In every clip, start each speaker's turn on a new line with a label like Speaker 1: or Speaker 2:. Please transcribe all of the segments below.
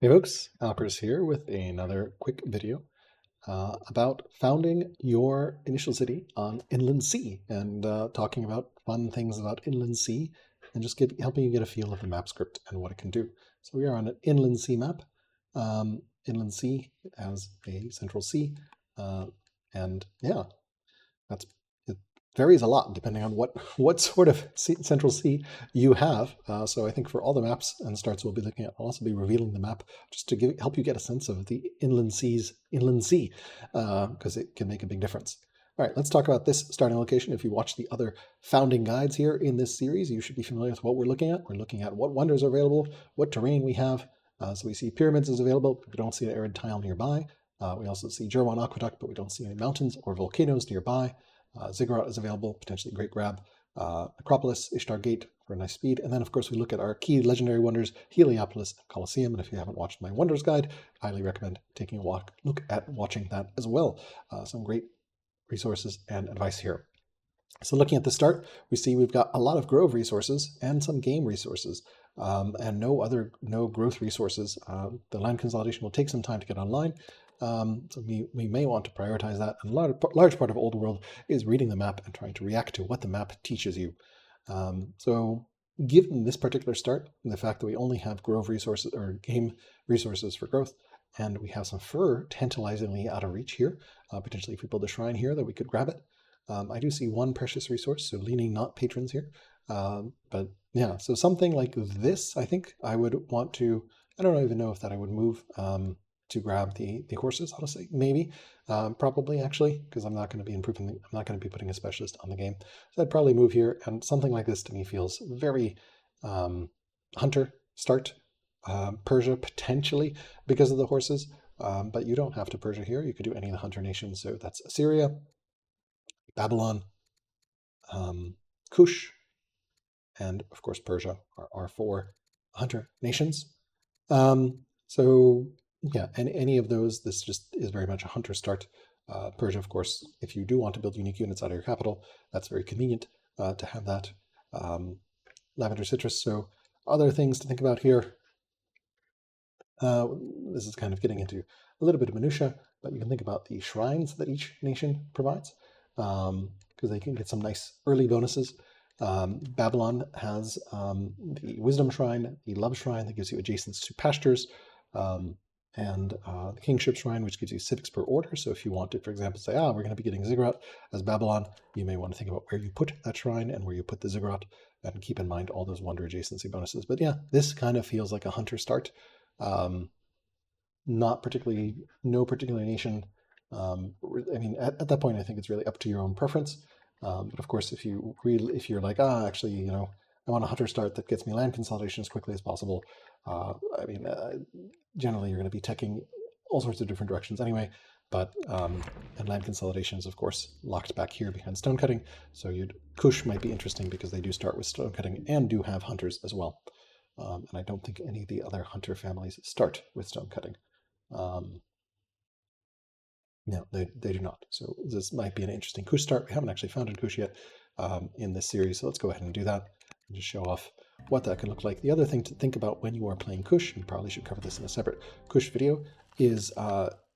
Speaker 1: Hey folks, Alpers here with another quick video about founding your initial city on Inland Sea and talking about fun things about Inland Sea and just helping you get a feel of the map script and what it can do. So we are on an Inland Sea map. Inland Sea has a central sea, and yeah, that's it varies a lot depending on what sort of central sea you have. So I think for all the maps and starts we'll be looking at, I'll also be revealing the map just to help you get a sense of the inland sea, because it can make a big difference. All right, let's talk about this starting location. If you watch the other founding guides here in this series, you should be familiar with what we're looking at. We're looking at what wonders are available, what terrain we have. So we see pyramids is available, but we don't see an arid tile nearby. We also see Jerwan Aqueduct, but we don't see any mountains or volcanoes nearby. Ziggurat is available, potentially great grab. Acropolis, Ishtar Gate for a nice speed. And then, of course, we look at our key legendary wonders, Heliopolis, Colosseum. And if you haven't watched my Wonders Guide, I highly recommend taking a look at watching that as well. Some great resources and advice here. So looking at the start, we see we've got a lot of grove resources and some game resources, and no growth resources. The land consolidation will take some time to get online, so we may want to prioritize that. And a large part of Old World is reading the map and trying to react to what the map teaches you. So given this particular start, and the fact that we only have grove resources or game resources for growth, and we have some fur tantalizingly out of reach here, potentially if we build a shrine here that we could grab it. I do see one precious resource, so leaning not patrons here. But yeah, so something like this, I think I would want to, I don't even know if that I would move to grab the horses, honestly, maybe, probably actually, because I'm not going to be improving, I'm not going to be putting a specialist on the game. So I'd probably move here, and something like this to me feels very hunter start. Persia potentially because of the horses, but you don't have to Persia here. You could do any of the hunter nations. So that's Assyria, Babylon, Kush, and of course Persia are our four hunter nations. So yeah, any of those, this just is very much a hunter start. Persia, of course, if you do want to build unique units out of your capital, that's very convenient to have that. Lavender citrus. So other things to think about here. This is kind of getting into a little bit of minutia, but you can think about the shrines that each nation provides, because they can get some nice early bonuses. Babylon has the Wisdom Shrine, the Love Shrine that gives you adjacence to pastures, and the Kingship Shrine, which gives you civics per order. So if you want to, for example, say, we're going to be getting Ziggurat as Babylon, you may want to think about where you put that shrine and where you put the Ziggurat, and keep in mind all those wonder adjacency bonuses. But yeah, this kind of feels like a hunter start. Not particularly, no particular nation. I mean, at that point, I think it's really up to your own preference. But of course, if you're like, actually, I want a hunter start that gets me land consolidation as quickly as possible. I mean, generally, you're going to be teching all sorts of different directions anyway. But and land consolidation is, of course, locked back here behind stone cutting. So Kush might be interesting because they do start with stone cutting and do have hunters as well. And I don't think any of the other hunter families start with stone cutting. No, they do not. So this might be an interesting Kush start. We haven't actually founded Kush yet in this series, so let's go ahead and do that and just show off what that can look like. The other thing to think about when you are playing Kush, and probably should cover this in a separate Kush video, is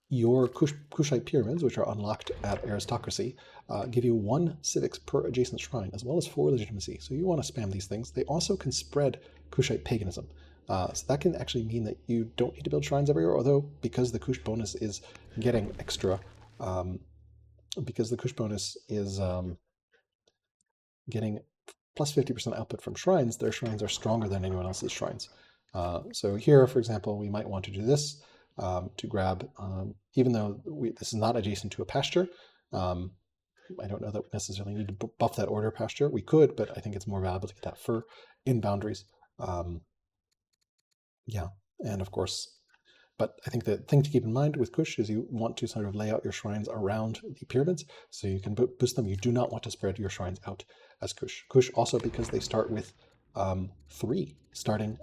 Speaker 1: your Kushite pyramids, which are unlocked at aristocracy, give you 1 civics per adjacent shrine, as well as 4 legitimacy. So you want to spam these things. They also can spread Kushite paganism. So that can actually mean that you don't need to build shrines everywhere, although because the Kush bonus is getting extra, getting plus 50% output from shrines, their shrines are stronger than anyone else's shrines. So here, for example, we might want to do this to grab, even though this is not adjacent to a pasture, I don't know that we necessarily need to buff that order pasture. We could, but I think it's more valuable to get that fur in boundaries. Yeah, and of course, but I think the thing to keep in mind with Kush is you want to sort of lay out your shrines around the pyramids so you can boost them. You do not want to spread your shrines out as Kush. Kush also, because they start with 3 starting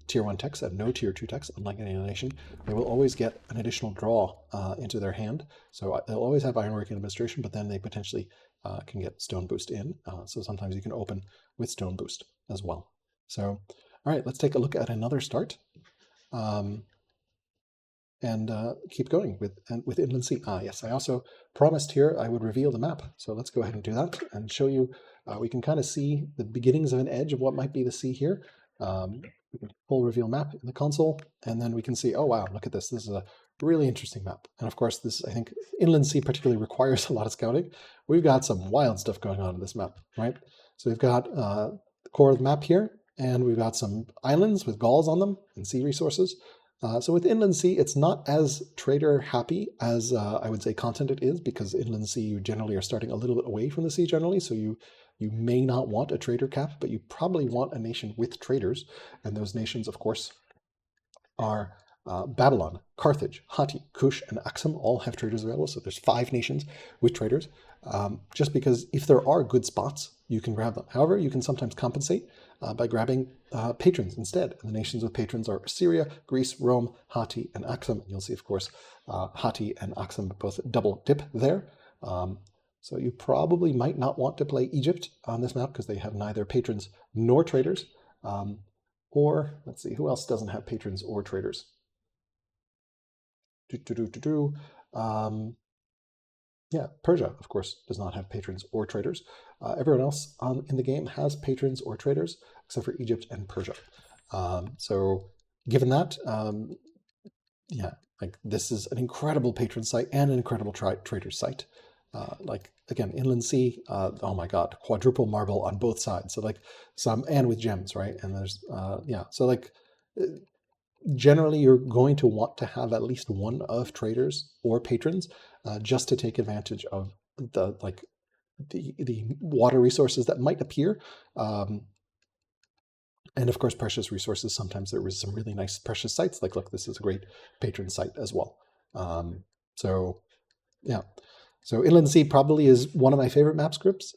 Speaker 1: tier 1 techs and no tier 2 techs, unlike any other nation, they will always get an additional draw into their hand. So they'll always have Ironwork and Administration, but then they potentially can get Stone Boost in. So sometimes you can open with Stone Boost as well. So, all right, let's take a look at another start. and keep going with Inland Sea. Yes, I also promised here I would reveal the map. So let's go ahead and do that and show you. We can kind of see the beginnings of an edge of what might be the sea here. We can full reveal map in the console, and then we can see, oh wow, look at this. This is a really interesting map. And of course, this, I think, Inland Sea particularly requires a lot of scouting. We've got some wild stuff going on in this map, right? So we've got the core of the map here, and we've got some islands with galls on them and sea resources. So with Inland Sea, it's not as trader happy as I would say Continent is, because Inland Sea, you generally are starting a little bit away from the sea generally, so you may not want a trader cap, but you probably want a nation with traders, and those nations, of course, are Babylon, Carthage, Hatti, Kush, and Aksum all have traders available. So there's 5 nations with traders, just because if there are good spots, you can grab them. However, you can sometimes compensate by grabbing patrons instead. And the nations with patrons are Syria, Greece, Rome, Hatti, and Aksum. And you'll see, of course, Hatti and Aksum both double dip there. So you probably might not want to play Egypt on this map because they have neither patrons nor traders. Or let's see, who else doesn't have patrons or traders? Yeah, Persia, of course, does not have patrons or traders. Everyone else in the game has patrons or traders, except for Egypt and Persia. So given that, yeah, like this is an incredible patron site and an incredible trader site. Like again, Inland Sea, oh my God, quadruple marble on both sides. So like some, and with gems, right? And there's, yeah, so like generally you're going to want to have at least one of traders or patrons just to take advantage of the water resources that might appear. And of course, precious resources. Sometimes there was some really nice precious sites. Like, look, this is a great patron site as well. So yeah. So Inland Sea probably is one of my favorite map scripts,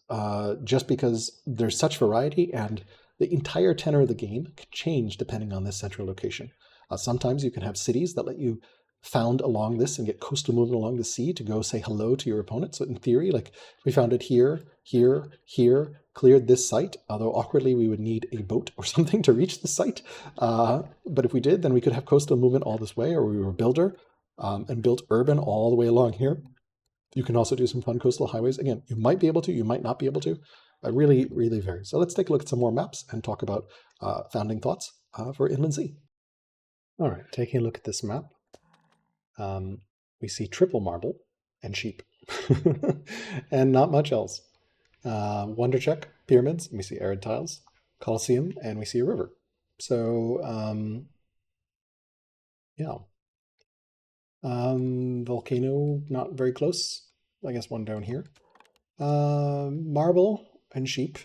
Speaker 1: just because there's such variety and the entire tenor of the game can change depending on this central location. Sometimes you can have cities that let you found along this and get coastal movement along the sea to go say hello to your opponent. So in theory, like we found it here, here, here, cleared this site, although awkwardly we would need a boat or something to reach the site. But if we did, then we could have coastal movement all this way, or we were a builder and built urban all the way along here. You can also do some fun coastal highways. Again, you might be able to, you might not be able to. Really, really varies. So let's take a look at some more maps and talk about founding thoughts for Inland Sea. All right, taking a look at this map, we see triple marble and sheep and not much else. Wondercheck, pyramids, we see arid tiles, Colosseum, and we see a river. So, yeah. Volcano, not very close. I guess one down here. Marble and sheep.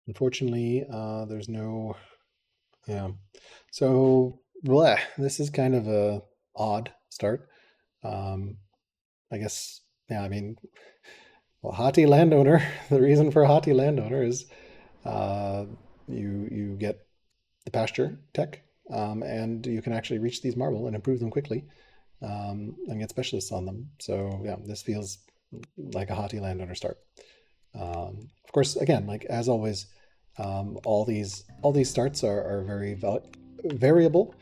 Speaker 1: Unfortunately, there's no, yeah. So, bleh, this is kind of a odd start. I guess, yeah, I mean, well, Hatti landowner, the reason for Hatti landowner is you get the pasture tech, and you can actually reach these marble and improve them quickly, and get specialists on them. So yeah, this feels like a Hatti landowner start. Of course, again, like as always, all these starts are very variable.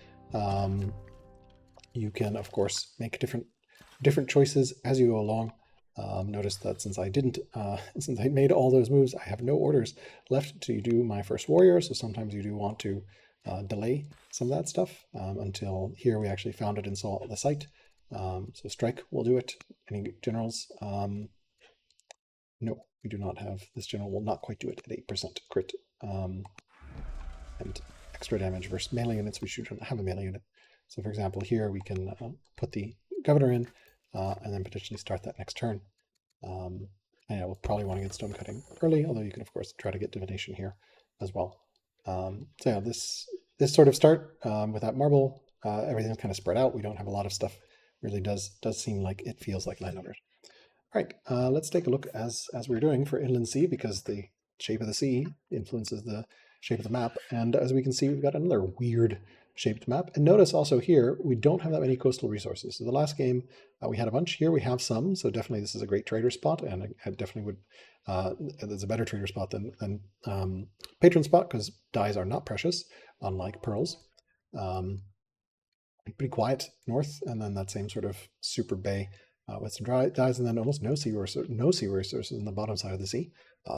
Speaker 1: You can of course make different choices as you go along. Notice that since I didn't, since I made all those moves, I have no orders left to do my first warrior. So sometimes you do want to delay some of that stuff until here we actually found it and saw the site. So strike will do it. Any generals? No, we do not have. This general will not quite do it at 8% crit. And extra damage versus melee units. We should have a melee unit. So for example, here we can put the governor in and then potentially start that next turn. And yeah, we'll probably want to get stone cutting early, although you can of course try to get divination here as well. So yeah, this sort of start with that marble, everything's kind of spread out. We don't have a lot of stuff. Really does seem like it feels like landowners. All right, let's take a look as we're doing for Inland Sea, because the shape of the sea influences the shape of the map. And as we can see, we've got another weird shaped map. And notice also here, we don't have that many coastal resources. So the last game, we had a bunch. Here we have some. So definitely this is a great trader spot. And I definitely would, there's a better trader spot than patron spot, because dyes are not precious, unlike pearls. pretty quiet north, and then that same sort of super bay with some dry dives, and then almost no sea resources in the bottom side of the sea.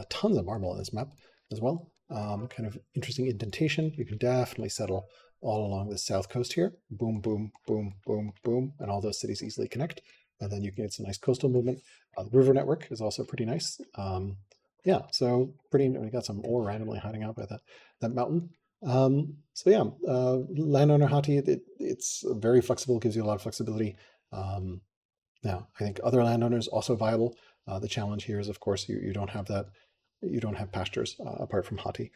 Speaker 1: Tons of marble on this map as well. Kind of interesting indentation. You can definitely settle all along the south coast here. Boom, boom, boom, boom, boom, and all those cities easily connect. And then you can get some nice coastal movement. The river network is also pretty nice. Yeah, so pretty. We got some ore randomly hiding out by that mountain. So yeah, landowner Hati, it's very flexible, gives you a lot of flexibility. Now, I think other landowners also viable. The challenge here is, of course, you don't have that. You don't have pastures apart from Hati.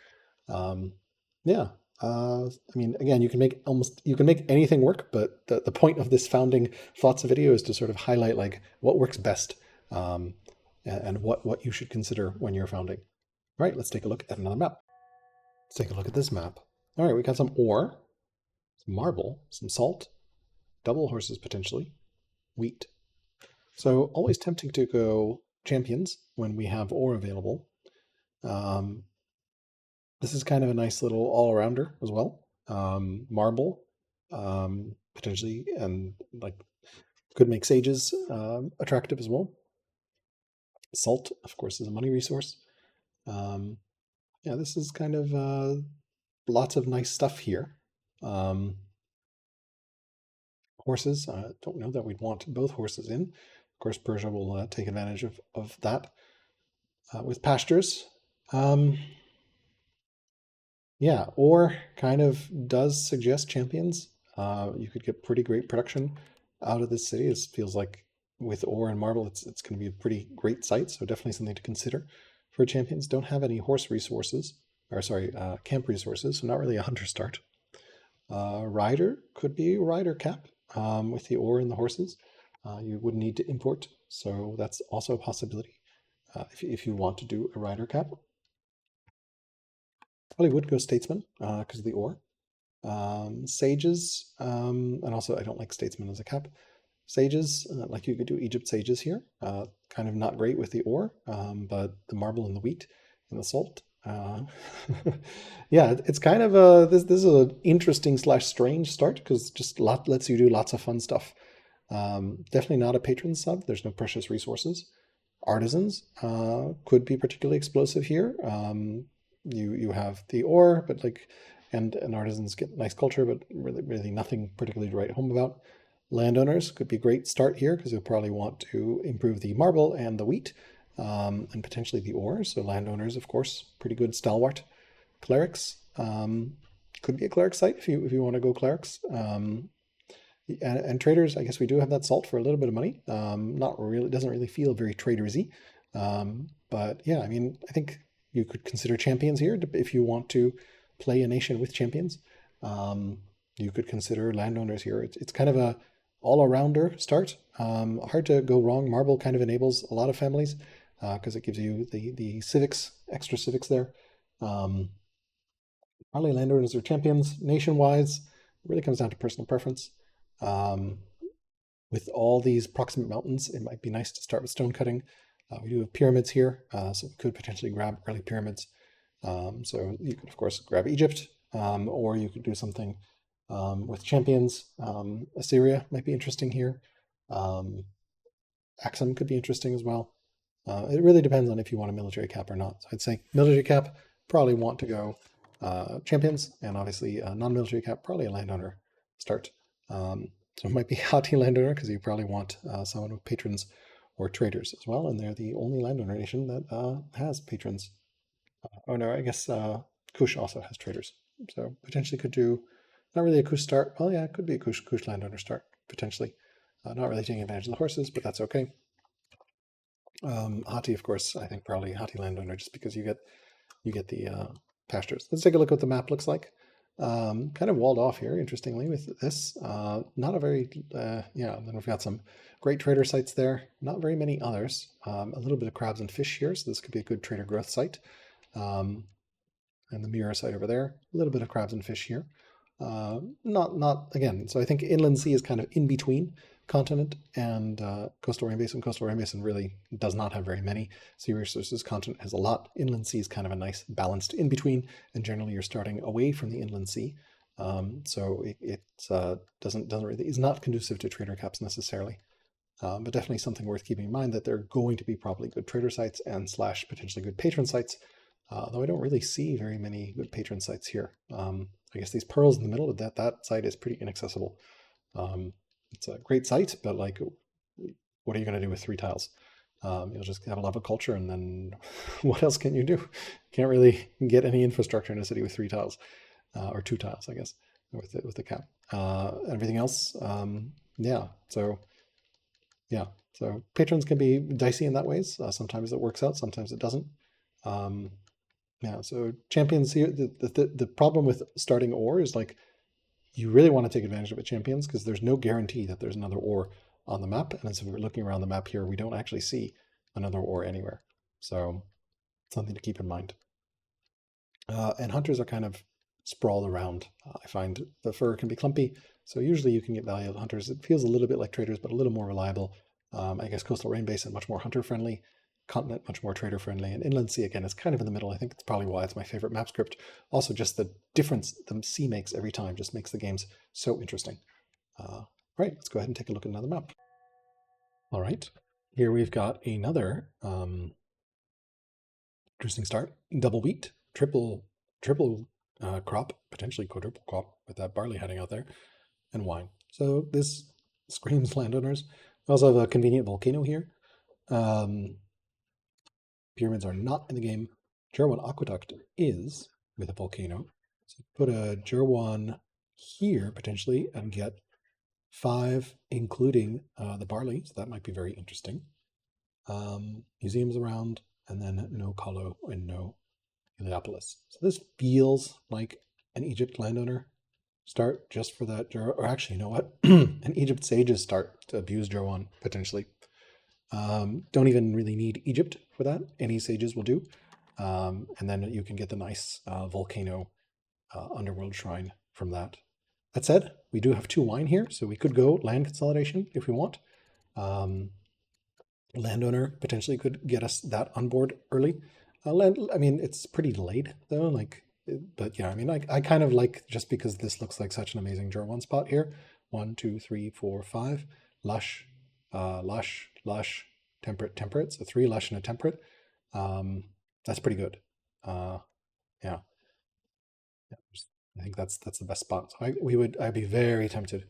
Speaker 1: Yeah, I mean, again, you can make anything work, but the point of this founding thoughts video is to sort of highlight like what works best and what you should consider when you're founding. All right, let's take a look at another map. Let's take a look at this map. All right, we got some ore, some marble, some salt, double horses potentially, wheat. So always tempting to go champions when we have ore available. This is kind of a nice little all-arounder as well. Marble, potentially, and like could make sages attractive as well. Salt, of course, is a money resource. Yeah, this is kind of lots of nice stuff here. Horses, I don't know that we'd want both horses in. Of course, Persia will take advantage of that. With pastures, yeah, ore kind of does suggest champions. You could get pretty great production out of this city. It feels like with ore and marble, it's going to be a pretty great site. So definitely something to consider for champions. Don't have any horse resources, or sorry, camp resources. So not really a hunter start. Rider could be rider cap with the ore and the horses. You would need to import, so that's also a possibility if you want to do a rider cap. Probably would go statesman because of the ore. Sages, and also I don't like statesman as a cap. Sages, like you could do Egypt sages here. Kind of not great with the ore, but the marble and the wheat and the salt. Yeah, it's kind of a this is an interesting / strange start because just lets you do lots of fun stuff. Definitely not a patron sub. There's no precious resources. Artisans could be particularly explosive here. You have the ore, but like, and artisans get nice culture, but really nothing particularly to write home about. Landowners could be a great start here because you'll probably want to improve the marble and the wheat, and potentially the ore. So landowners, of course, pretty good stalwart. Clerics could be a cleric site if you want to go clerics. And traders, I guess we do have that salt for a little bit of money. Not really, doesn't really feel very tradersy. But yeah, I mean, I think you could consider champions here if you want to play a nation with champions. You could consider landowners here. It's kind of a all-arounder start. Hard to go wrong. Marble kind of enables a lot of families because it gives you the civics, extra civics there. Probably landowners or champions. Nation-wise, it really comes down to personal preference. With all these proximate mountains, it might be nice to start with stone cutting. We do have pyramids here, so we could potentially grab early pyramids. So you could, of course, grab Egypt, or you could do something with champions. Assyria might be interesting here. Axum could be interesting as well. It really depends on if you want a military cap or not. So I'd say military cap, probably want to go champions, and obviously non-military cap, probably a landowner start. So it might be Hati landowner because you probably want someone with patrons or traders as well, and they're the only landowner nation that has patrons. Oh no, I guess Kush also has traders, so potentially could do not really a Kush start. Well, yeah, it could be a Kush landowner start potentially. Not really taking advantage of the horses, but that's okay. Hati, of course, I think probably Hati landowner just because you get the pastures. Let's take a look at what the map looks like. Kind of walled off here, interestingly, with this. Not a very, yeah, then we've got some great trader sites there. Not very many others. A little bit of crabs and fish here, so this could be a good trader growth site. And the mirror site over there. A little bit of crabs and fish here. Not again, so I think Inland Sea is kind of in between continent and coastal rain basin. Coastal rain basin really does not have very many sea resources. Continent has a lot. Inland sea is kind of a nice balanced in between, and generally you're starting away from the inland sea. So it doesn't really is not conducive to trader caps necessarily. But definitely something worth keeping in mind that they're going to be probably good trader sites and slash potentially good patron sites. Though I don't really see very many good patron sites here. I guess these pearls in the middle of that site is pretty inaccessible. It's a great site, but like, what are you going to do with 3 tiles? You'll just have a love of culture, and then what else can you do? Can't really get any infrastructure in a city with 3 tiles, or 2 tiles, I guess, with the cap. Everything else, yeah. So patrons can be dicey in that ways. Sometimes it works out, sometimes it doesn't. Yeah, so champions here, the problem with starting ore is like, you really want to take advantage of it, champions, because there's no guarantee that there's another ore on the map. And as we're looking around the map here, we don't actually see another ore anywhere. So something to keep in mind. And hunters are kind of sprawled around. I find the fur can be clumpy, so usually you can get value out of hunters. It feels a little bit like traders, but a little more reliable. I guess Coastal Rain Basin much more hunter friendly, Continent much more trader friendly, and Inland Sea again is kind of in the middle. I think it's probably why it's my favorite map script. Also, just the difference the sea makes every time just makes the games so interesting. Right, let's go ahead and take a look at another map. All right, here we've got another interesting start. Double wheat, triple crop, potentially quadruple crop with that barley heading out there, and wine. So this screams landowners. We also have a convenient volcano here. Pyramids are not in the game. Jerwan Aqueduct is with a volcano. So put a Jerwan here potentially and get 5, including the barley. So that might be very interesting. Museums around, and then no Kalo and no Heliopolis. So this feels like an Egypt landowner start just for that, or actually, you know what? An Egypt sages start to abuse Jerwan potentially. Don't even really need Egypt for that. Any sages will do. And then you can get the nice volcano underworld shrine from that. That said, we do have 2 wine here, so we could go land consolidation if we want. Landowner potentially could get us that on board early. I mean, it's pretty delayed though. Like, but yeah, I mean, I kind of like, just because this looks like such an amazing Jerwan spot here. 1, 2, 3, 4, 5. Lush, lush, temperate. So 3 lush and a temperate. That's pretty good. Yeah. I think that's the best spot. So I'd be very tempted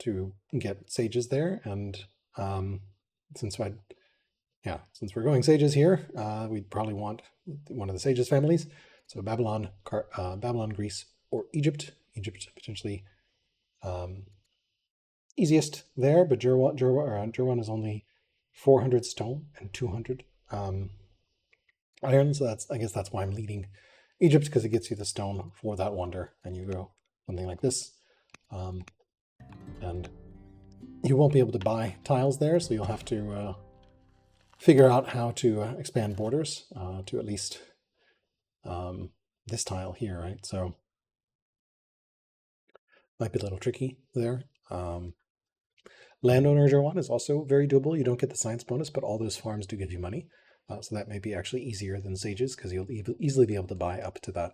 Speaker 1: to get sages there, and since we're going sages here, we'd probably want one of the sages families. So Babylon, Greece, or Egypt. Egypt potentially easiest there, but Jerwan is only 400 stone and 200 iron. So I guess that's why I'm leading Egypt, because it gets you the stone for that wonder, and you go something like this. And you won't be able to buy tiles there, so you'll have to figure out how to expand borders to at least this tile here, right? So might be a little tricky there. Landowner Jerwan is also very doable. You don't get the science bonus, but all those farms do give you money. So that may be actually easier than sages, because you'll easily be able to buy up to that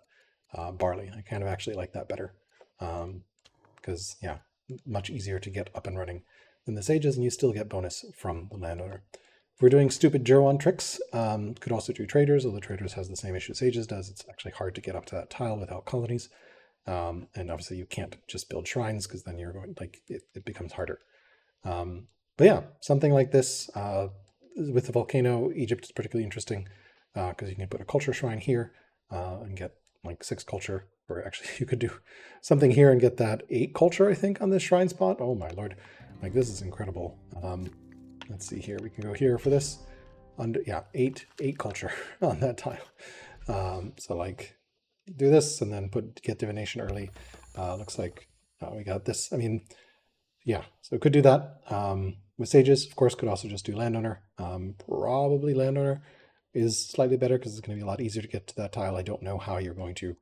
Speaker 1: barley. I kind of actually like that better, because yeah, much easier to get up and running than the sages, and you still get bonus from the landowner. If we're doing stupid Jerwan tricks, could also do traders, although traders has the same issue sages does. It's actually hard to get up to that tile without colonies. And obviously you can't just build shrines, because then you're going, like, it becomes harder. But yeah, something like this with the volcano, Egypt is particularly interesting, because you can put a culture shrine here and get like 6 culture, or actually you could do something here and get that 8 culture, I think, on this shrine spot. Oh my lord, like, this is incredible. Let's see here, we can go here for this. Yeah, 8 culture on that tile. So like, do this and then get divination early. Looks like we got this. I mean, yeah, so could do that. With sages, of course, could also just do landowner. Probably landowner is slightly better, because it's going to be a lot easier to get to that tile. I don't know how you're going to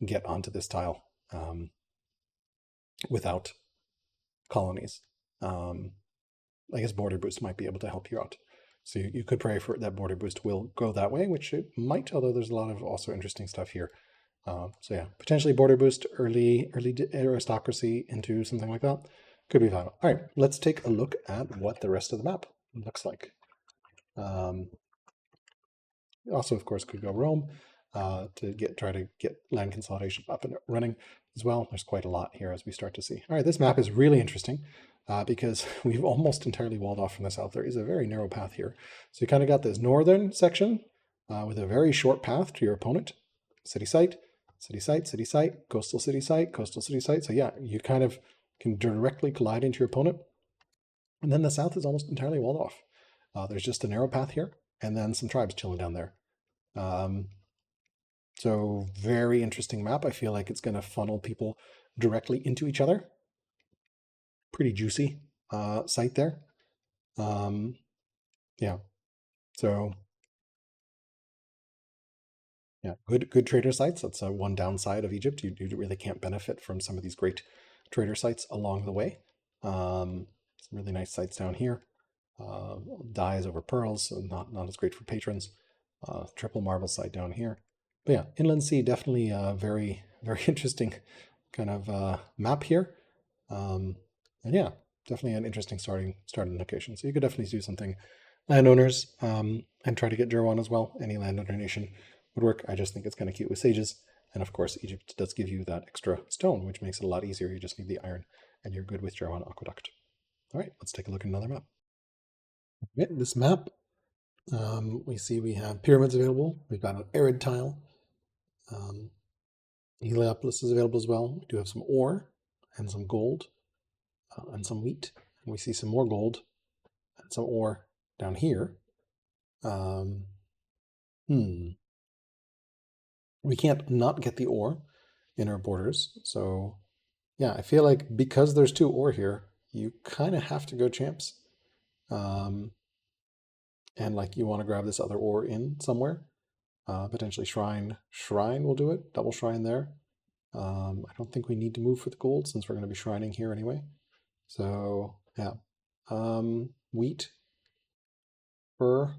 Speaker 1: get onto this tile without colonies. I guess border boost might be able to help you out. So you could pray for that border boost will go that way, which it might, although there's a lot of also interesting stuff here So yeah, potentially border boost, early aristocracy into something like that. Could be viable. All right, let's take a look at what the rest of the map looks like. Also, of course, could go Rome to try to get land consolidation up and running as well. There's quite a lot here as we start to see. All right, this map is really interesting because we've almost entirely walled off from the south. There is a very narrow path here. So you kind of got this northern section with a very short path to your opponent. City site, city site, city site, coastal city site, coastal city site. So yeah, you kind of can directly collide into your opponent. And then the south is almost entirely walled off. There's just a narrow path here and then some tribes chilling down there. So very interesting map. I feel like it's going to funnel people directly into each other. Pretty juicy site there. Yeah. So yeah, good trader sites. That's one downside of Egypt. You really can't benefit from some of these great trader sites along the way. Some really nice sites down here. Dyes over pearls, so not as great for patrons. Triple marble site down here. But yeah, Inland Sea, definitely a very, very interesting kind of map here. And yeah, definitely an interesting starting location. So you could definitely do something landowners and try to get Jerwan as well. Any landowner nation would work. I just think it's kind of cute with sages. And of course, Egypt does give you that extra stone, which makes it a lot easier. You just need the iron and you're good with Jerwan Aqueduct. All right, let's take a look at another map. Okay, this map, we see we have pyramids available. We've got an arid tile. Heliopolis is available as well. We do have some ore and some gold and some wheat. And we see some more gold and some ore down here. We can't not get the ore in our borders. So yeah, I feel like because there's 2 ore here, you kind of have to go champs. And like you want to grab this other ore in somewhere. Potentially shrine will do it. Double shrine there. I don't think we need to move for the gold since we're going to be shrining here anyway. So yeah, wheat, fur.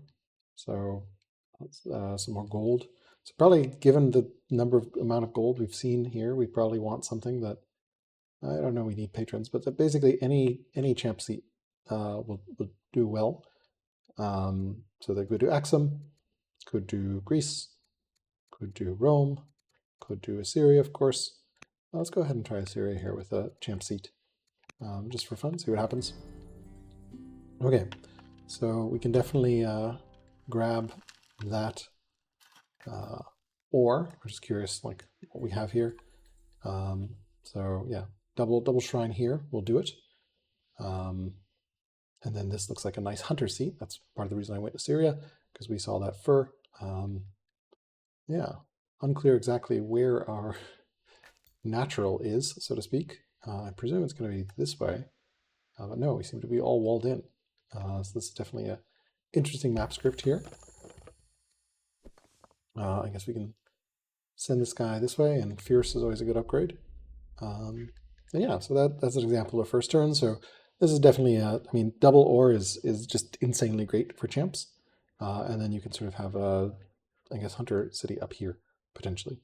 Speaker 1: So some more gold. So probably given the amount of gold we've seen here, we probably want something that I don't know. We need patrons, but basically any champ seat will do well. So they could do Axum, could do Greece, could do Rome, could do Assyria, of course. Let's go ahead and try Assyria here with a champ seat, just for fun, see what happens. Okay, so we can definitely grab that ore. I'm just curious, like what we have here. So yeah, double shrine here will do it. And then this looks like a nice hunter seat. That's part of the reason I went to Syria, because we saw that fur. Yeah, unclear exactly where our natural is, so to speak. I presume it's going to be this way. But no, we seem to be all walled in. So this is definitely a interesting map script here. I guess we can send this guy this way, and Fierce is always a good upgrade. And yeah, so that's an example of first turn. So this is definitely I mean, double ore is just insanely great for champs. And then you can sort of have a, I guess, hunter city up here, potentially.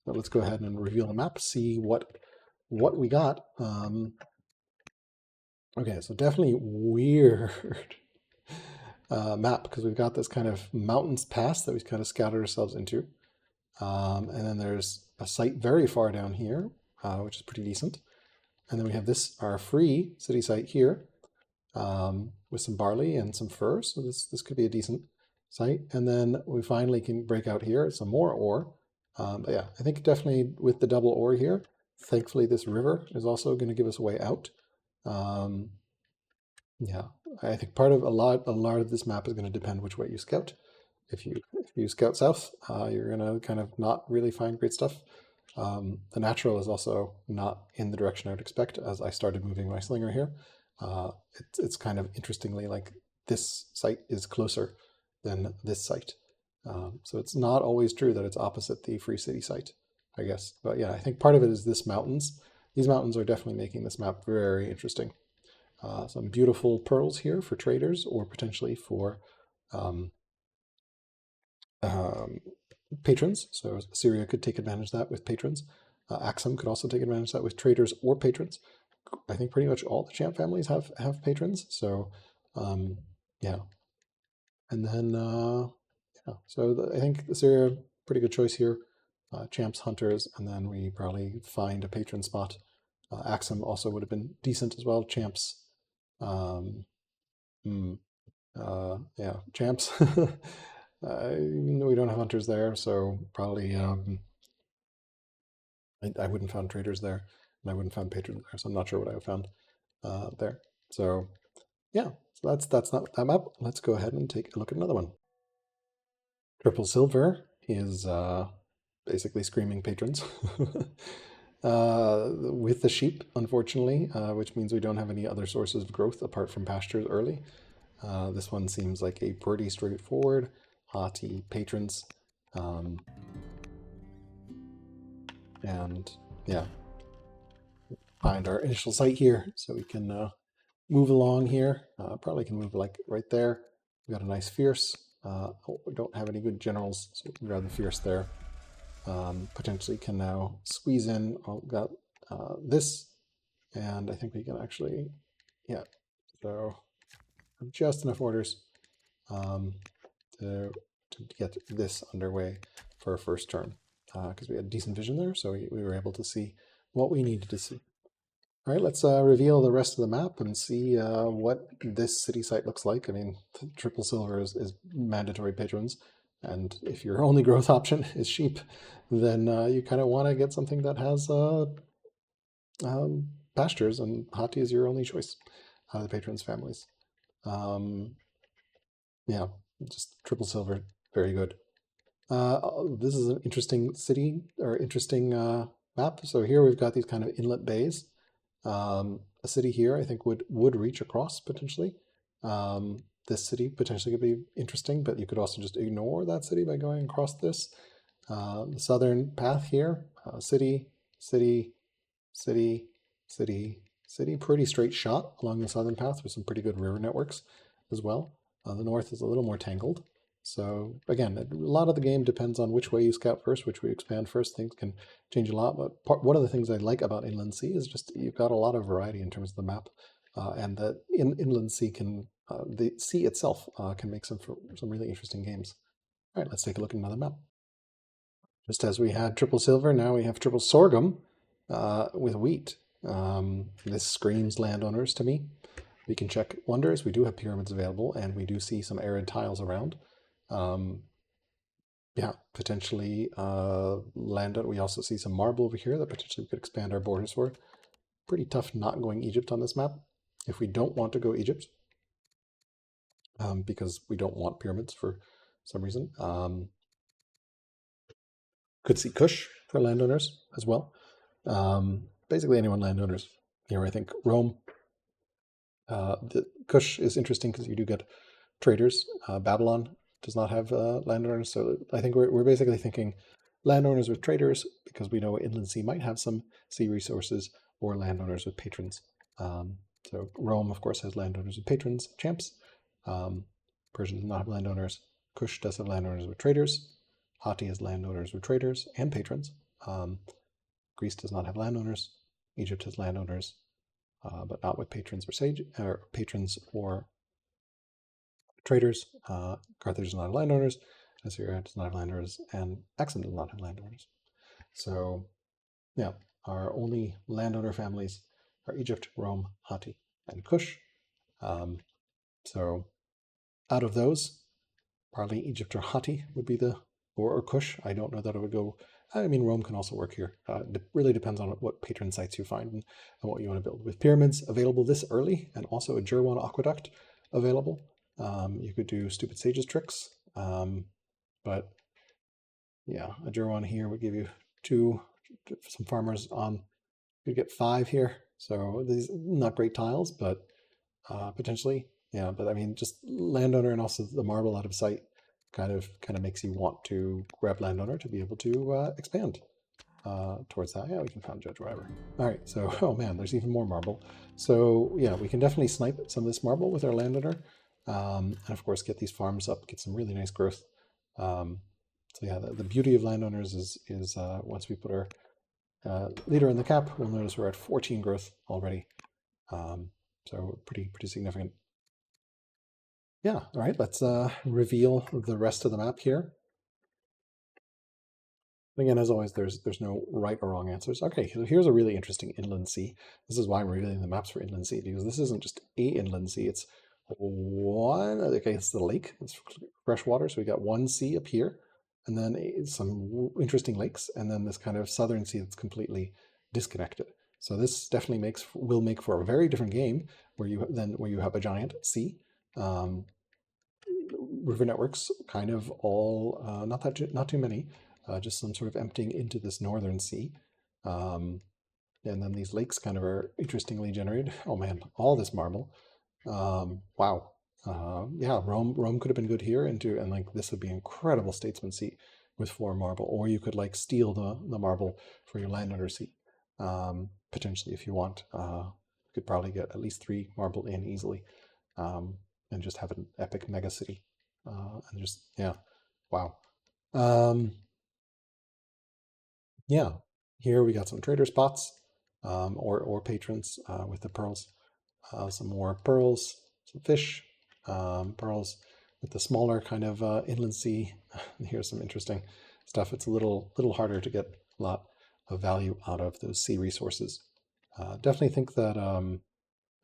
Speaker 1: But let's go ahead and reveal the map, see what we got. Okay, so definitely weird map, because we've got this kind of mountains pass that we've kind of scattered ourselves into. And then there's a site very far down here, which is pretty decent. And then we have our free city site here with some barley and some fur. So this could be a decent site. And then we finally can break out here some more ore. But yeah, I think definitely with the double ore here, thankfully this river is also going to give us a way out. Yeah, I think a lot of this map is going to depend which way you scout. If you scout south, you're going to kind of not really find great stuff. The natural is also not in the direction I would expect as I started moving my slinger here. It's kind of interestingly like this site is closer than this site. So it's not always true that it's opposite the free city site, I guess. But yeah, I think part of it is this mountains. These mountains are definitely making this map very interesting. Some beautiful pearls here for traders or potentially for patrons, so Assyria could take advantage of that with patrons. Axum could also take advantage of that with traders or patrons. I think pretty much all the champ families have patrons, so yeah. And then yeah, so I think Assyria, pretty good choice here. Champs, hunters, and then we probably find a patron spot. Axum also would have been decent as well. Champs, um, yeah, champs. We don't have hunters there, so probably I wouldn't found traders there, and I wouldn't found patrons there. So I'm not sure what I would found there. So yeah, so that's not that map. Let's go ahead and take a look at another one. Triple silver is basically screaming patrons. With the sheep, unfortunately, which means we don't have any other sources of growth apart from pastures early. This one seems like a pretty straightforward haughty patrons. And yeah, find our initial site here so we can move along here. Probably can move like right there. We got a nice fierce. We don't have any good generals, so we can grab the fierce there. Potentially can now squeeze in. I've got this, and I think we can actually, yeah. So just enough orders to get this underway for our first turn, because we had decent vision there, so we were able to see what we needed to see. All right, let's reveal the rest of the map and see what this city site looks like. I mean, triple silver is mandatory patrons, and if your only growth option is sheep, then you kind of want to get something that has pastures, and haughty is your only choice out of the patrons' families. Yeah, just triple silver, very good. This is an interesting city, or interesting map. So here we've got these kind of inlet bays. A city here I think would reach across potentially. This city potentially could be interesting, but you could also just ignore that city by going across this. The southern path here, city, city, city, city, city, pretty straight shot along the southern path with some pretty good river networks as well. The north is a little more tangled. So again, a lot of the game depends on which way you scout first, which way you expand first. Things can change a lot, but one of the things I like about Inland Sea is just you've got a lot of variety in terms of the map, and that Inland Sea can, the sea itself can make some really interesting games. All right, let's take a look at another map. Just as we had triple silver, now we have triple sorghum with wheat. This screams landowners to me. We can check wonders. We do have pyramids available, and we do see some arid tiles around. Yeah, potentially land. We also see some marble over here that potentially we could expand our borders for. Pretty tough not going Egypt on this map. If we don't want to go Egypt, because we don't want pyramids for some reason, could see Kush for landowners as well. Basically anyone landowners here. I think Rome. The Kush is interesting because you do get traders. Babylon does not have landowners, so I think we're basically thinking landowners with traders because we know Inland Sea might have some sea resources, or landowners with patrons. So Rome, of course, has landowners with patrons, champs. Persia does not have landowners. Kush does have landowners with traders. Hatti has landowners with traders and patrons. Greece does not have landowners. Egypt has landowners, but not with patrons or patrons or traders. Carthage does not have landowners. Assyria does not have landowners, and Axum does not have landowners. So, yeah, our only landowner families are Egypt, Rome, Hatti, and Kush. So, out of those, probably Egypt or Hatti would be or Kush. I don't know that it would go. I mean, Rome can also work here. It really depends on what patron sites you find and what you want to build. With pyramids available this early, and also a Jerwan aqueduct available, you could do stupid sages tricks. But yeah, a Jerwan here would give you some farmers on. You get 5 here, so these not great tiles, but potentially, yeah. But I mean, just landowner and also the marble out of sight kind of makes you want to grab landowner to be able to expand towards that. Yeah, we can found judge whatever. All right, so oh man, there's even more marble. So yeah, we can definitely snipe some of this marble with our landowner, and of course get these farms up, get some really nice growth. So yeah, the beauty of landowners is once we put our leader in the cap, we'll notice we're at 14 growth already. So pretty significant. Yeah, all right, let's reveal the rest of the map here. Again, as always, there's no right or wrong answers. Okay, so here's a really interesting inland sea. This is why I'm revealing the maps for inland sea, because this isn't just a inland sea, it's one, okay, it's the lake, it's freshwater, so we got one sea up here, and then some interesting lakes, and then this kind of southern sea that's completely disconnected. So this definitely will make for a very different game where you have a giant sea. River networks kind of all not too many, just some sort of emptying into this northern sea. And then these lakes kind of are interestingly generated. Oh man, all this marble. Wow. Yeah, Rome could have been good here and like this would be incredible statesman seat with 4 marble, or you could like steal the marble for your landowner seat. Potentially if you want. You could probably get at least 3 marble in easily. And just have an epic mega city. And just, yeah, wow. Yeah, here we got some trader spots or patrons with the pearls. Some more pearls, some fish, pearls with the smaller kind of inland sea. Here's some interesting stuff. It's a little harder to get a lot of value out of those sea resources. Definitely think that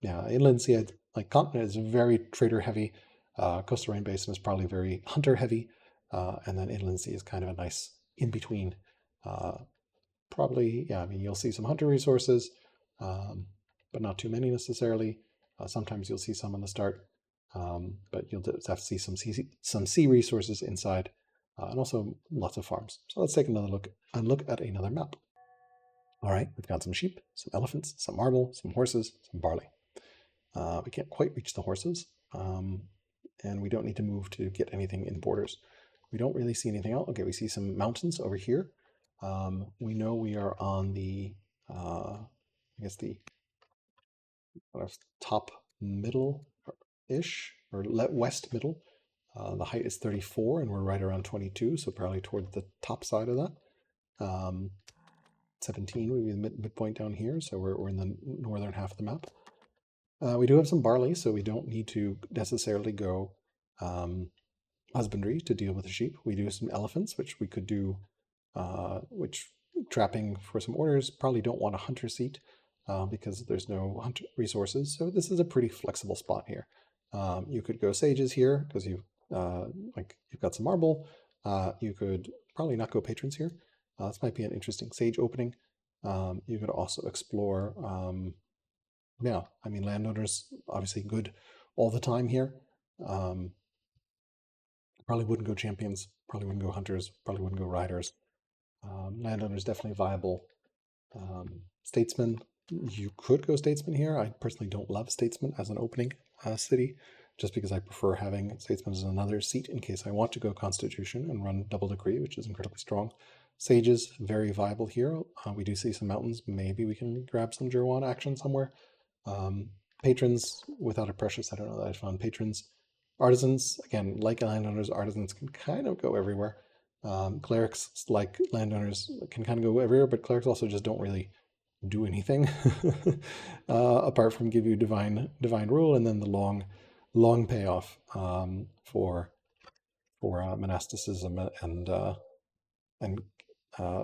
Speaker 1: yeah, inland sea, like continent is very trader heavy. Coastal Rain Basin is probably very hunter heavy, and then inland sea is kind of a nice in between. Probably, yeah. I mean, you'll see some hunter resources, but not too many necessarily. Sometimes you'll see some on the start, but you'll just have to see some sea resources inside, and also lots of farms. So let's take another look at another map. All right, we've got some sheep, some elephants, some marble, some horses, some barley. We can't quite reach the horses, and we don't need to move to get anything in borders. We don't really see anything else. Okay, we see some mountains over here. We know we are on the, I guess the top middle-ish, or west middle. The height is 34, and we're right around 22, so probably toward the top side of that. 17 would be the midpoint down here, so we're in the northern half of the map. We do have some barley, so we don't need to necessarily go husbandry to deal with the sheep. We do have some elephants, which we could do, which trapping for some orders. Probably don't want a hunter seat because there's no hunter resources. So this is a pretty flexible spot here. You could go sages here because you've got some marble. You could probably not go patrons here. This might be an interesting sage opening. You could also explore. Yeah, I mean, landowners obviously good all the time here. Probably wouldn't go champions, probably wouldn't go hunters, probably wouldn't go riders. Landowners definitely viable. Statesman, you could go statesman here. I personally don't love statesman as an opening city, just because I prefer having statesman as another seat in case I want to go constitution and run double decree, which is incredibly strong. Sages, very viable here. We do see some mountains. Maybe we can grab some Jerwan action somewhere. Patrons, without a precious, I don't know that I found patrons. Artisans, again, like landowners, artisans can kind of go everywhere. Clerics, like landowners, can kind of go everywhere, but clerics also just don't really do anything apart from give you divine rule and then the long payoff for monasticism and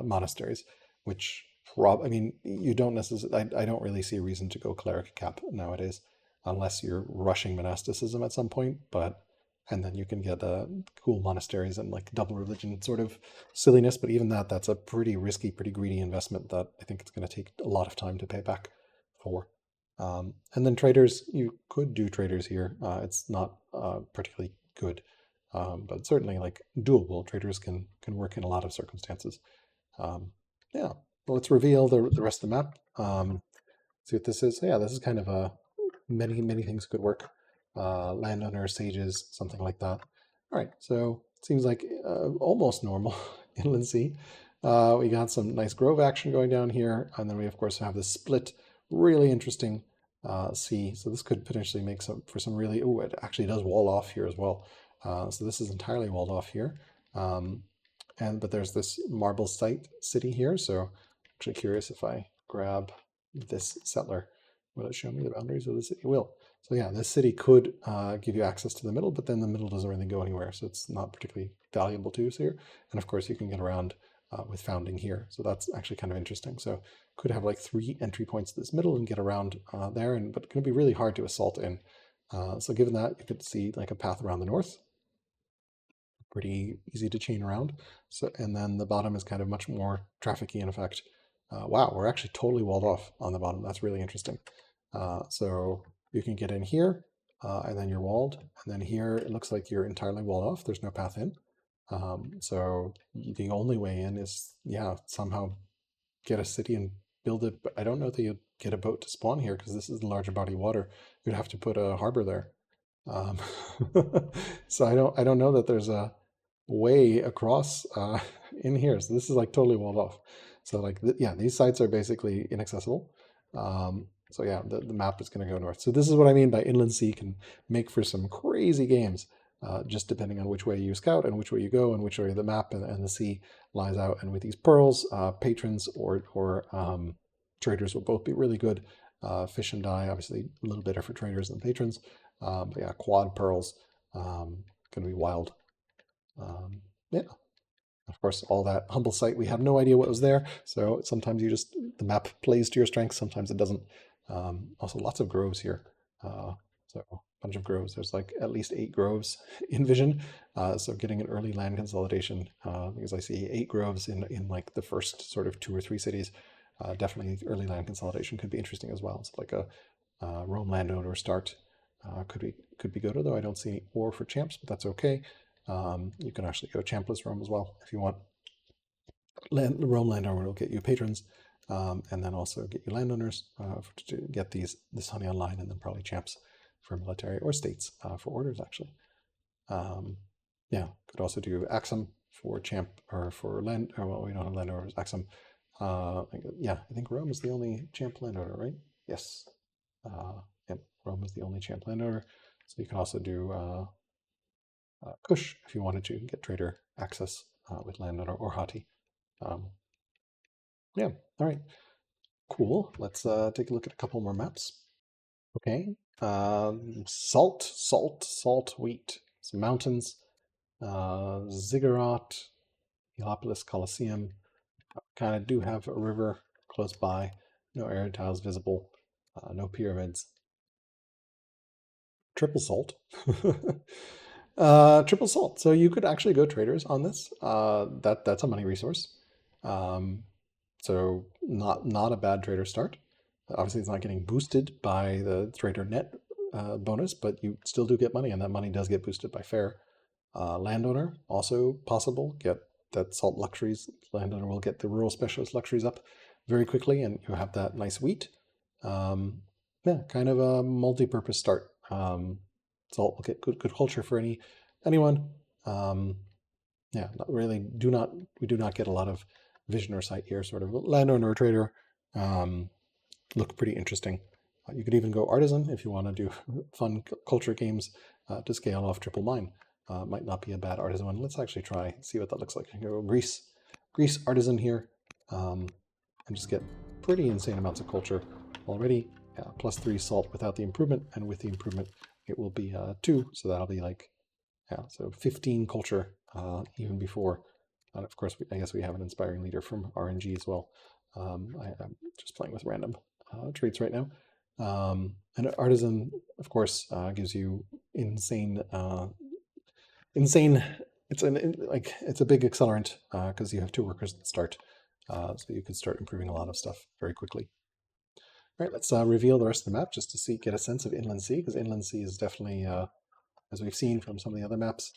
Speaker 1: monasteries, which I mean, you don't necessarily. I don't really see a reason to go cleric cap nowadays, unless you're rushing monasticism at some point. And then you can get cool monasteries and like double religion sort of silliness. But even that's a pretty risky, pretty greedy investment that I think it's going to take a lot of time to pay back for. And then traders, you could do traders here. It's not particularly good, but certainly like doable. Traders can work in a lot of circumstances. Yeah. Well, let's reveal the rest of the map. See what this is. So yeah, this is kind of a many things could work. Landowner, sages, something like that. All right, so it seems like almost normal inland sea. We got some nice grove action going down here, and then we of course have this split, really interesting sea. So this could potentially make for some really. It actually does wall off here as well. So this is entirely walled off here. but there's this marble site city here. So I'm actually curious if I grab this settler, will it show me the boundaries of the city? It will. So yeah, this city could give you access to the middle, but then the middle doesn't really go anywhere. So it's not particularly valuable to us here. And of course you can get around with founding here. So that's actually kind of interesting. So could have like 3 entry points to this middle and get around there, but it's going to be really hard to assault in. So given that, you could see like a path around the north, pretty easy to chain around. So, and then the bottom is kind of much more trafficy in effect. Wow, we're actually totally walled off on the bottom. That's really interesting. So you can get in here, and then you're walled. And then here, it looks like you're entirely walled off. There's no path in. So the only way in is, yeah, somehow get a city and build it. But I don't know that you'd get a boat to spawn here because this is the larger body of water. You'd have to put a harbor there. So I don't know that there's a way across in here. So this is like totally walled off. So like, yeah, these sites are basically inaccessible. So yeah, the map is going to go north. So this is what I mean by Inland Sea can make for some crazy games, just depending on which way you scout and which way you go and which way the map and the sea lies out. And with these pearls, patrons or traders will both be really good. Fish and dye, obviously a little better for traders than patrons. But yeah, quad pearls, going to be wild. Yeah, of course, all that humble site, we have no idea what was there. So sometimes the map plays to your strengths, sometimes it doesn't. Also lots of groves here. So a bunch of groves. There's like at least 8 groves in Vision. So getting an early land consolidation, because I see 8 groves in like the first sort of 2 or 3 cities. Definitely early land consolidation could be interesting as well. It's like a Rome landowner start. Could be good, although I don't see any ore for champs, but that's okay. You can actually go champless Rome as well if you want. Rome landowner will get you patrons, and then also get you landowners to get this honey online, and then probably champs for military or states for orders actually. Yeah, could also do Axum for champ or for land. Or, well, we don't have landowners. Axum. Yeah, I think Rome is the only champ landowner, right? Yes. Yep, Rome is the only champ landowner. So you can also do Kush if you wanted to get trader access with landowner or Hati. Yeah, all right, cool. Let's take a look at a couple more maps. Okay, salt wheat. Some mountains, Ziggurat, Heliopolis Colosseum. Kind of do have a river close by. No air tiles visible. No pyramids. Triple salt. Triple salt. So you could actually go traders on this. That's a money resource. So not a bad trader start. Obviously, it's not getting boosted by the trader net bonus, but you still do get money, and that money does get boosted by fair. Landowner also possible. Get that salt luxuries. Landowner will get the rural specialist luxuries up very quickly, and you have that nice wheat. Yeah, kind of a multi-purpose start. Salt will get good culture for anyone. Yeah, not really. We do not get a lot of vision or sight here. Sort of landowner or trader look pretty interesting. You could even go artisan if you want to do fun culture games to scale off triple mine. Might not be a bad artisan one. Let's actually see what that looks like. Go Greece artisan here, and just get pretty insane amounts of culture already. +3 salt without the improvement, and with the improvement it will be 2, so that'll be like, yeah, so 15 culture even before. And of course, I guess we have an inspiring leader from RNG as well. I'm just playing with random traits right now. And artisan, of course, gives you insane. It's it's a big accelerant because you have 2 workers that start, so you could start improving a lot of stuff very quickly. All right, let's reveal the rest of the map just to get a sense of Inland Sea, because Inland Sea is definitely, as we've seen from some of the other maps,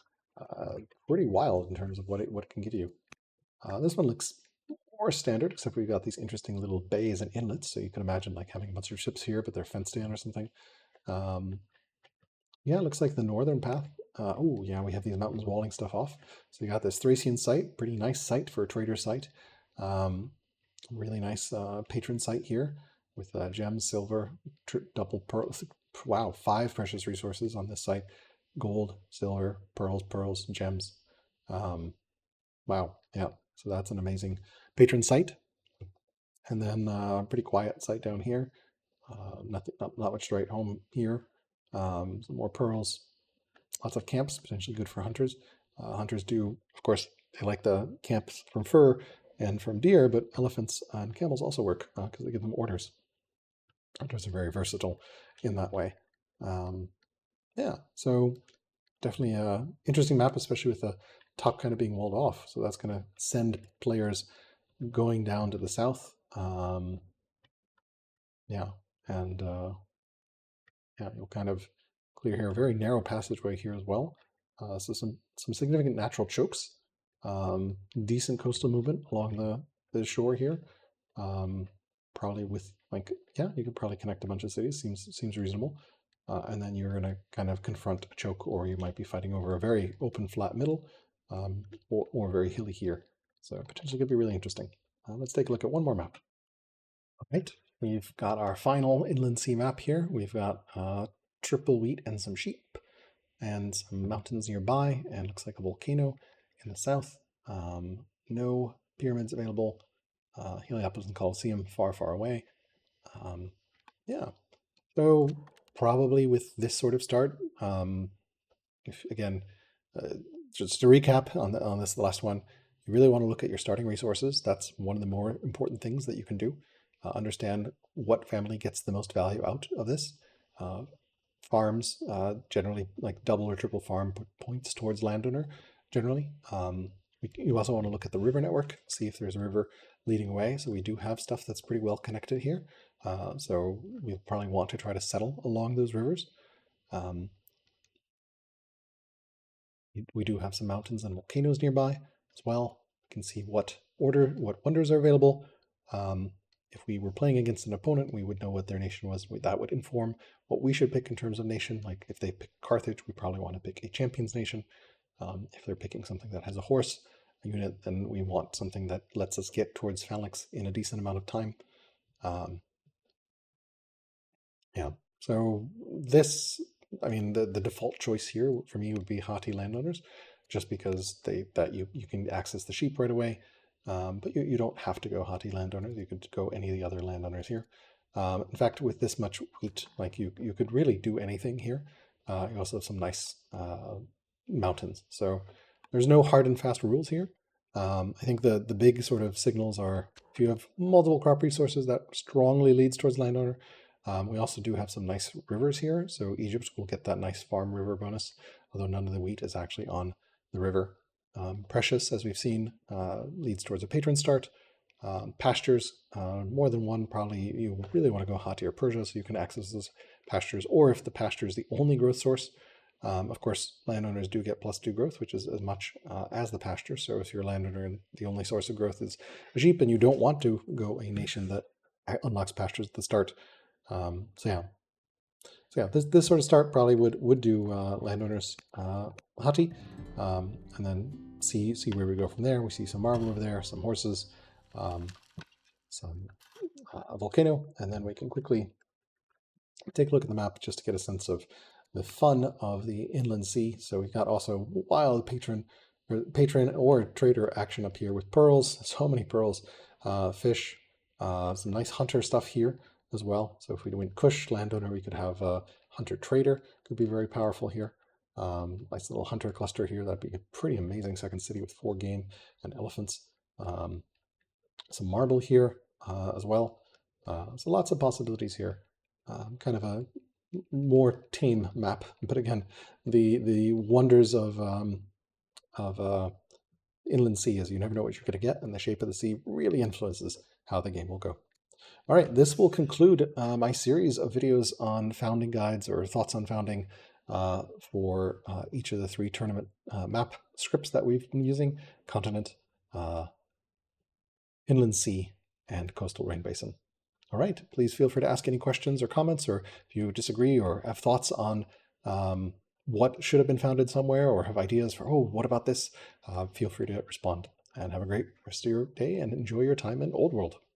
Speaker 1: pretty wild in terms of what it can give you. This one looks more standard, except we've got these interesting little bays and inlets, so you can imagine like having a bunch of ships here, but they're fenced in or something. Yeah, it looks like the northern path. Oh, yeah, we have these mountains walling stuff off. So you got this Thracian site, pretty nice site for a trader site. Really nice patron site here with gems, silver, double pearls. Wow, 5 precious resources on this site. Gold, silver, pearls, gems. Wow, Yeah, so that's an amazing patron site. And then pretty quiet site down here. Not much to write home here. Some more pearls. Lots of camps, potentially good for hunters. Hunters do, of course, they like the camps from fur and from deer, but elephants and camels also work because they give them orders. Hunters are very versatile in that way. Um, yeah, so definitely a interesting map, especially with the top kind of being walled off. So that's going to send players going down to the south. Yeah, and yeah, you'll kind of clear here a very narrow passageway here as well. So some significant natural chokes, decent coastal movement along the shore here. Um, Probably with like, yeah, you could probably connect a bunch of cities. Seems reasonable. And then you're gonna kind of confront a choke, or you might be fighting over a very open flat middle, or very hilly here. So potentially could be really interesting. Let's take a look at one more map. All right, we've got our final inland sea map here. We've got triple wheat and some sheep, and some mountains nearby, and looks like a volcano in the south. No pyramids available. Heliopolis and Colosseum far, far away. Yeah, so probably with this sort of start, if again, just to recap on this last one, you really want to look at your starting resources. That's one of the more important things that you can do. Understand what family gets the most value out of this. Farms generally like double or triple farm points towards landowner generally. You also want to look at the river network, see if there's a river leading away. So we do have stuff that's pretty well connected here. So we probably want to try to settle along those rivers. We do have some mountains and volcanoes nearby as well. We can see what wonders are available. If we were playing against an opponent, we would know what their nation was. That would inform what we should pick in terms of nation. Like if they pick Carthage, we probably want to pick a champion's nation. If they're picking something that has a horse unit, then we want something that lets us get towards phalanx in a decent amount of time. Yeah. So this, I mean, the default choice here for me would be Hati landowners, just because you can access the sheep right away. But you don't have to go Hati landowners. You could go any of the other landowners here. In fact, with this much wheat, like you could really do anything here. You also have some nice mountains. So there's no hard and fast rules here. I think the big sort of signals are if you have multiple crop resources, that strongly leads towards landowner. We also do have some nice rivers here, so Egypt will get that nice farm river bonus, although none of the wheat is actually on the river. Precious, as we've seen, leads towards a patron start. Pastures, more than one, probably you really want to go Hati or Persia so you can access those pastures, or if the pasture is the only growth source. Of course, landowners do get +2 growth, which is as much as the pasture. So if you're a landowner and the only source of growth is a sheep and you don't want to go a nation that unlocks pastures at the start, so yeah, this sort of start probably would do landowners Hati, and then see where we go from there. We see some marble over there, some horses, some a volcano, and then we can quickly take a look at the map just to get a sense of the fun of the inland sea. So we've got also wild patron or trader action up here with pearls. So many pearls, fish, some nice hunter stuff here as well. So if we went Kush landowner, we could have a hunter trader, could be very powerful here. Nice little hunter cluster here. That'd be a pretty amazing second city with 4 game and elephants. Some marble here as well. So lots of possibilities here. Kind of a more tame map, but again, the wonders of inland sea is you never know what you're going to get, and the shape of the sea really influences how the game will go. All right, this will conclude my series of videos on founding guides or thoughts on founding for each of the 3 tournament map scripts that we've been using: continent, inland sea, and coastal rain basin. All right, please feel free to ask any questions or comments, or if you disagree or have thoughts on what should have been founded somewhere, or have ideas for, oh, what about this? Feel free to respond, and have a great rest of your day and enjoy your time in Old World.